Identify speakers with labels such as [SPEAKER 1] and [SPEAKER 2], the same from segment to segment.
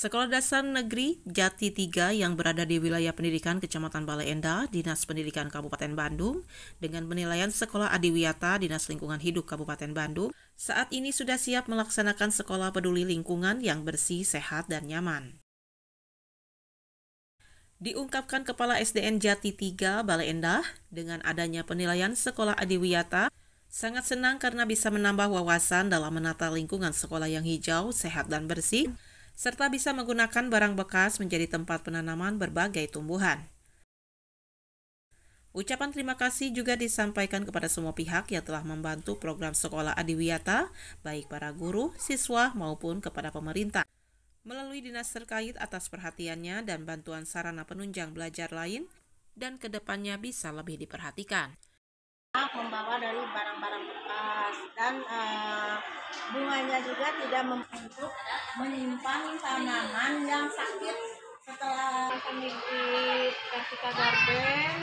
[SPEAKER 1] Sekolah Dasar Negeri Jati 3 yang berada di wilayah pendidikan Kecamatan Bale Endah, Dinas Pendidikan Kabupaten Bandung, dengan penilaian Sekolah Adiwiyata Dinas Lingkungan Hidup Kabupaten Bandung, saat ini sudah siap melaksanakan sekolah peduli lingkungan yang bersih, sehat, dan nyaman. Diungkapkan Kepala SDN Jati 3 Bale Endah, dengan adanya penilaian Sekolah Adiwiyata, sangat senang karena bisa menambah wawasan dalam menata lingkungan sekolah yang hijau, sehat, dan bersih, serta bisa menggunakan barang bekas menjadi tempat penanaman berbagai tumbuhan. Ucapan terima kasih juga disampaikan kepada semua pihak yang telah membantu program Sekolah Adiwiyata, baik para guru, siswa, maupun kepada pemerintah, melalui dinas terkait atas perhatiannya dan bantuan sarana penunjang belajar lain, dan kedepannya bisa lebih diperhatikan.
[SPEAKER 2] Membawa dari barang-barang bekas dan bunganya juga tidak untuk menyimpan tanaman yang sakit setelah kami dikasih garden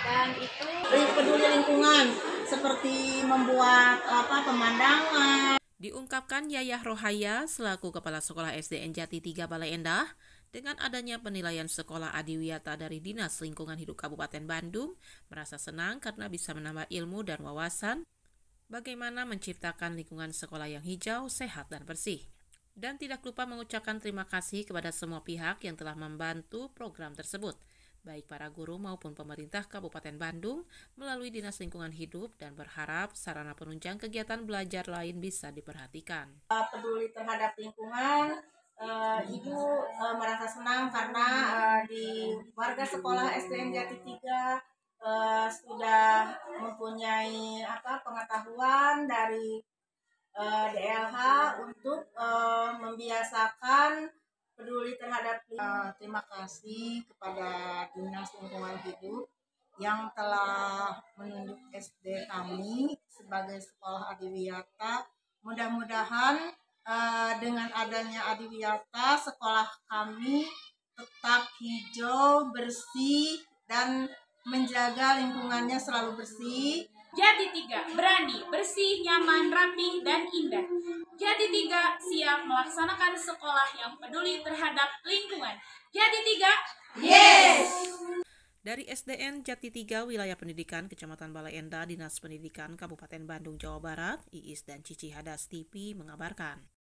[SPEAKER 2] dan itu peduli lingkungan seperti membuat pemandangan.
[SPEAKER 1] Diungkapkan Yayah Rohaya selaku Kepala Sekolah SDN Jati 3 Bale Endah, dengan adanya penilaian Sekolah Adiwiyata dari Dinas Lingkungan Hidup Kabupaten Bandung, merasa senang karena bisa menambah ilmu dan wawasan bagaimana menciptakan lingkungan sekolah yang hijau, sehat, dan bersih. Dan tidak lupa mengucapkan terima kasih kepada semua pihak yang telah membantu program tersebut, baik para guru maupun pemerintah Kabupaten Bandung melalui Dinas Lingkungan Hidup, dan berharap sarana penunjang kegiatan belajar lain bisa diperhatikan.
[SPEAKER 2] Peduli terhadap lingkungan, Ibu merasa senang karena di warga sekolah SDN Jati 3 sudah mempunyai pengetahuan dari DLH untuk membiasakan peduli terhadap lingkungan. Terima kasih kepada Dinas Lingkungan Hidup yang telah menunjuk SD kami sebagai sekolah Adiwiyata. Mudah-mudahan dengan adanya Adiwiyata, sekolah kami tetap hijau, bersih, dan menjaga lingkungannya selalu bersih.
[SPEAKER 3] Jati 3 berani, bersih, nyaman, rapi, dan indah. Jati 3 siap melaksanakan sekolah yang peduli terhadap lingkungan. Jati 3, yes!
[SPEAKER 1] Dari SDN Jati 3 Wilayah Pendidikan Kecamatan Bale Endah, Dinas Pendidikan Kabupaten Bandung, Jawa Barat, Iis dan Cici Hadas TV mengabarkan.